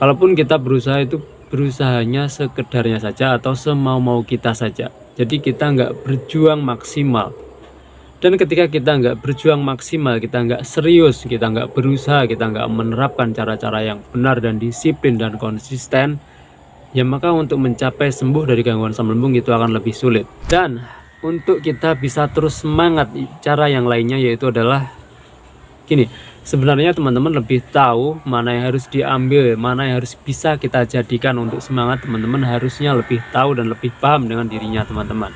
Kalaupun kita berusaha itu berusahanya sekedarnya saja atau semau-mau kita saja. Jadi kita nggak berjuang maksimal. Dan ketika kita nggak berjuang maksimal, kita nggak serius, kita nggak berusaha, kita nggak menerapkan cara-cara yang benar dan disiplin dan konsisten, ya maka untuk mencapai sembuh dari gangguan asam lambung itu akan lebih sulit. Dan untuk kita bisa terus semangat, cara yang lainnya yaitu adalah gini. Sebenarnya teman-teman lebih tahu mana yang harus diambil, mana yang harus bisa kita jadikan untuk semangat. Teman-teman harusnya lebih tahu dan lebih paham dengan dirinya teman-teman.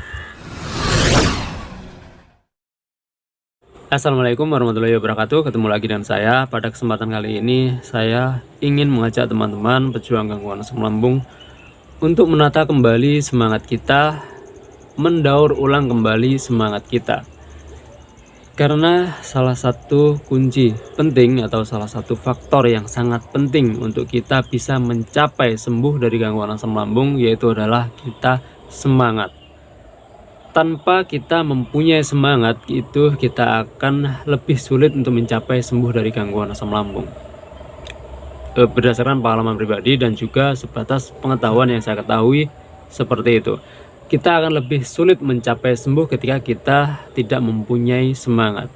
Assalamualaikum warahmatullahi wabarakatuh. Ketemu lagi dengan saya. Pada kesempatan kali ini saya ingin mengajak teman-teman pejuang gangguan asam lambung untuk menata kembali semangat kita, mendaur ulang kembali semangat kita. Karena salah satu kunci penting atau salah satu faktor yang sangat penting untuk kita bisa mencapai sembuh dari gangguan asam lambung yaitu adalah kita semangat. Tanpa kita mempunyai semangat itu kita akan lebih sulit untuk mencapai sembuh dari gangguan asam lambung. Berdasarkan pengalaman pribadi dan juga sebatas pengetahuan yang saya ketahui seperti itu. Kita akan lebih sulit mencapai sembuh ketika kita tidak mempunyai semangat.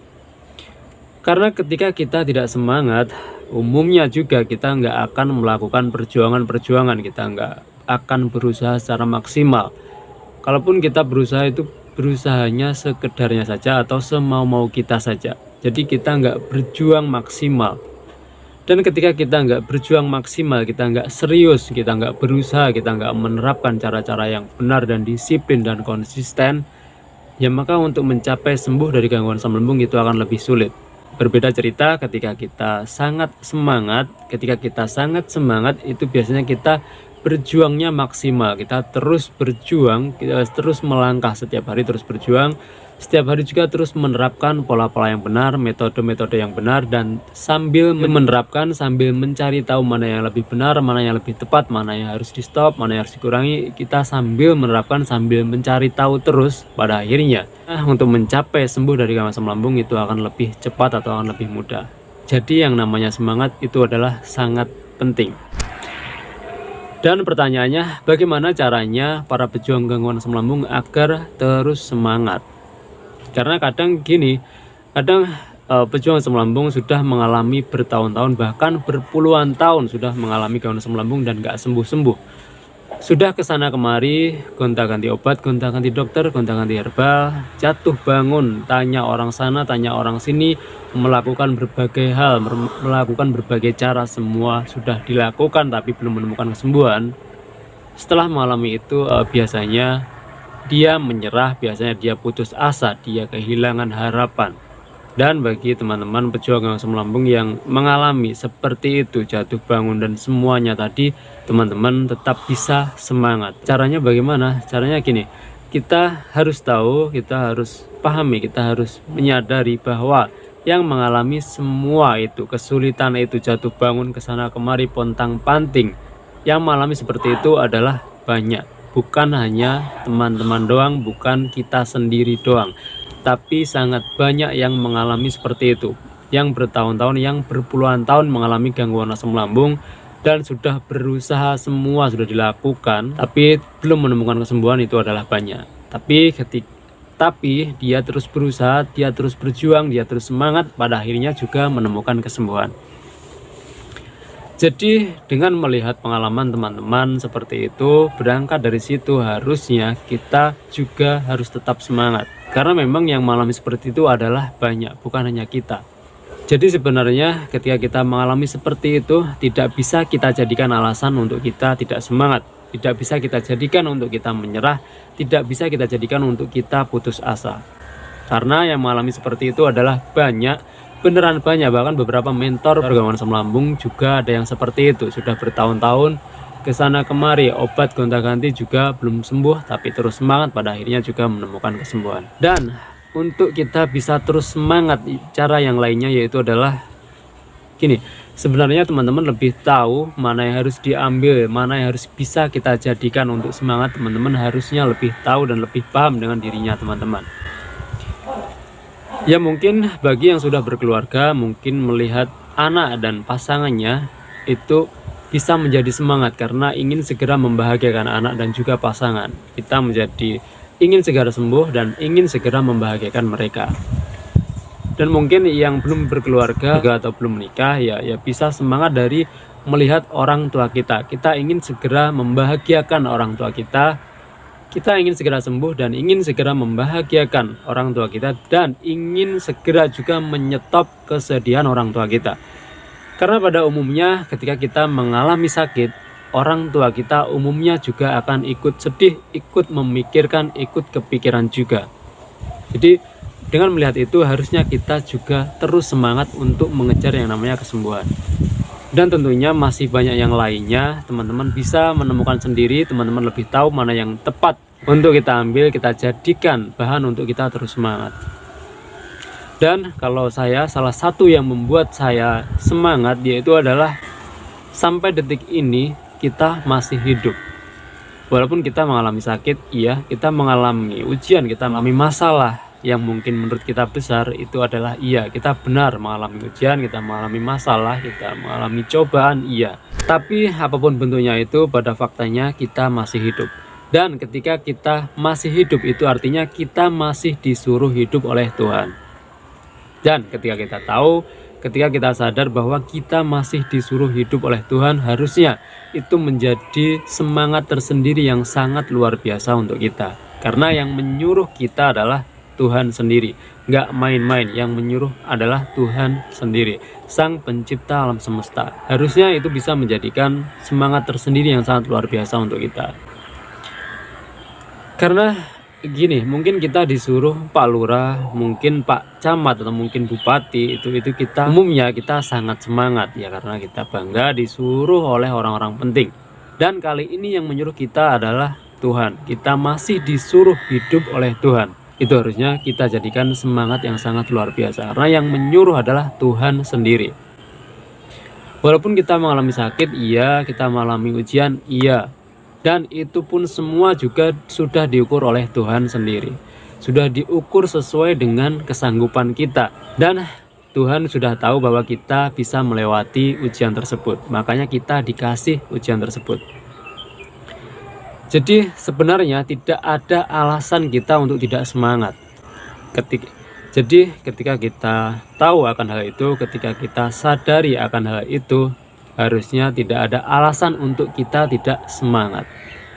Karena ketika kita tidak semangat, umumnya juga kita nggak akan melakukan perjuangan-perjuangan, kita nggak akan berusaha secara maksimal. Kalaupun kita berusaha itu berusahanya sekedarnya saja atau semau-mau kita saja. Jadi kita nggak berjuang maksimal. Dan ketika kita nggak berjuang maksimal, kita nggak serius, kita nggak berusaha, kita nggak menerapkan cara-cara yang benar dan disiplin dan konsisten, ya maka untuk mencapai sembuh dari gangguan asam lambung itu akan lebih sulit. Berbeda cerita ketika kita sangat semangat, itu biasanya kita berjuangnya maksimal, kita terus berjuang, kita terus melangkah setiap hari, terus berjuang. Setiap hari juga terus menerapkan pola-pola yang benar, metode-metode yang benar, dan sambil menerapkan, sambil mencari tahu mana yang lebih benar, mana yang lebih tepat, mana yang harus di stop, mana yang harus dikurangi. Kita sambil menerapkan, sambil mencari tahu terus, pada akhirnya untuk mencapai sembuh dari gangguan asam lambung itu akan lebih cepat atau akan lebih mudah. Jadi yang namanya semangat itu adalah sangat penting. Dan pertanyaannya, bagaimana caranya para pejuang gangguan asam lambung agar terus semangat? Karena kadang gini, pejuang asam lambung sudah mengalami bertahun-tahun bahkan berpuluhan tahun sudah mengalami gangguan asam lambung dan gak sembuh-sembuh. Sudah kesana kemari, gonta-ganti obat, gonta-ganti dokter, gonta-ganti herbal, jatuh bangun, tanya orang sana, tanya orang sini, melakukan berbagai hal, melakukan berbagai cara, semua sudah dilakukan tapi belum menemukan kesembuhan. Setelah mengalami itu biasanya dia menyerah, biasanya dia putus asa, dia kehilangan harapan. Dan bagi teman-teman pejuang asam lambung yang mengalami seperti itu, jatuh bangun dan semuanya tadi, teman-teman tetap bisa semangat. Caranya bagaimana? Caranya gini, kita harus tahu, kita harus pahami, kita harus menyadari bahwa yang mengalami semua itu, kesulitan itu, jatuh bangun kesana kemari, pontang panting, yang mengalami seperti itu adalah banyak. Bukan hanya teman-teman doang, bukan kita sendiri doang, tapi sangat banyak yang mengalami seperti itu, yang bertahun-tahun, yang berpuluhan tahun mengalami gangguan asam lambung dan sudah berusaha, semua sudah dilakukan tapi belum menemukan kesembuhan, itu adalah banyak. Tapi dia terus berusaha, dia terus berjuang, dia terus semangat, pada akhirnya juga menemukan kesembuhan. Jadi dengan melihat pengalaman teman-teman seperti itu, berangkat dari situ harusnya kita juga harus tetap semangat. Karena memang yang mengalami seperti itu adalah banyak, bukan hanya kita. Jadi sebenarnya ketika kita mengalami seperti itu, tidak bisa kita jadikan alasan untuk kita tidak semangat. Tidak bisa kita jadikan untuk kita menyerah, tidak bisa kita jadikan untuk kita putus asa. Karena yang mengalami seperti itu adalah banyak, beneran banyak. Bahkan beberapa mentor gangguan asam lambung juga ada yang seperti itu, sudah bertahun-tahun kesana kemari, obat gonta-ganti juga belum sembuh tapi terus semangat, pada akhirnya juga menemukan kesembuhan. Dan untuk kita bisa terus semangat, cara yang lainnya yaitu adalah gini. Sebenarnya teman-teman lebih tahu mana yang harus diambil, mana yang harus bisa kita jadikan untuk semangat. Teman-teman harusnya lebih tahu dan lebih paham dengan dirinya teman-teman. Ya mungkin bagi yang sudah berkeluarga, mungkin melihat anak dan pasangannya itu bisa menjadi semangat karena ingin segera membahagiakan anak dan juga pasangan. Kita menjadi ingin segera sembuh dan ingin segera membahagiakan mereka. Dan mungkin yang belum berkeluarga atau belum menikah ya bisa semangat dari melihat orang tua kita. Kita ingin segera membahagiakan orang tua kita. Kita ingin segera sembuh dan ingin segera membahagiakan orang tua kita, dan ingin segera juga menyetop kesedihan orang tua kita. Karena pada umumnya ketika kita mengalami sakit, orang tua kita umumnya juga akan ikut sedih, ikut memikirkan, ikut kepikiran juga. Jadi dengan melihat itu harusnya kita juga terus semangat untuk mengejar yang namanya kesembuhan. Dan tentunya masih banyak yang lainnya, teman-teman bisa menemukan sendiri, teman-teman lebih tahu mana yang tepat untuk kita ambil, kita jadikan bahan untuk kita terus semangat. Dan kalau saya, salah satu yang membuat saya semangat yaitu adalah sampai detik ini kita masih hidup. Walaupun kita mengalami sakit, iya, kita mengalami ujian, kita mengalami masalah yang mungkin menurut kita besar, itu adalah iya, kita benar mengalami ujian, kita mengalami masalah, kita mengalami cobaan, iya. Tapi apapun bentuknya itu, pada faktanya kita masih hidup. Dan ketika kita masih hidup itu artinya kita masih disuruh hidup oleh Tuhan. Dan ketika kita tahu, ketika kita sadar bahwa kita masih disuruh hidup oleh Tuhan, harusnya itu menjadi semangat tersendiri yang sangat luar biasa untuk kita. Karena yang menyuruh kita adalah Tuhan sendiri, nggak main-main. Yang menyuruh adalah Tuhan sendiri, Sang Pencipta alam semesta. Harusnya itu bisa menjadikan semangat tersendiri yang sangat luar biasa untuk kita. Karena gini, mungkin kita disuruh Pak Lurah, mungkin Pak Camat, atau mungkin Bupati, itu kita umumnya kita sangat semangat ya, karena kita bangga disuruh oleh orang-orang penting. Dan kali ini yang menyuruh kita adalah Tuhan. Kita masih disuruh hidup oleh Tuhan. Itu harusnya kita jadikan semangat yang sangat luar biasa, karena yang menyuruh adalah Tuhan sendiri. Walaupun kita mengalami sakit, iya, kita mengalami ujian, iya. Dan itu pun semua juga sudah diukur oleh Tuhan sendiri. Sudah diukur sesuai dengan kesanggupan kita. Dan Tuhan sudah tahu bahwa kita bisa melewati ujian tersebut. Makanya kita dikasih ujian tersebut. Jadi sebenarnya tidak ada alasan kita untuk tidak semangat. Jadi ketika kita tahu akan hal itu, ketika kita sadari akan hal itu, harusnya tidak ada alasan untuk kita tidak semangat.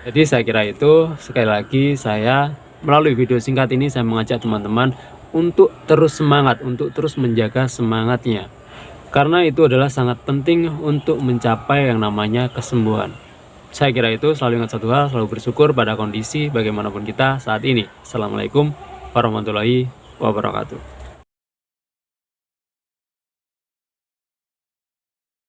Jadi saya kira itu, sekali lagi saya melalui video singkat ini saya mengajak teman-teman untuk terus semangat, untuk terus menjaga semangatnya. Karena itu adalah sangat penting untuk mencapai yang namanya kesembuhan. Saya kira itu, selalu ingat satu hal, selalu bersyukur pada kondisi bagaimanapun kita saat ini. Assalamualaikum warahmatullahi wabarakatuh.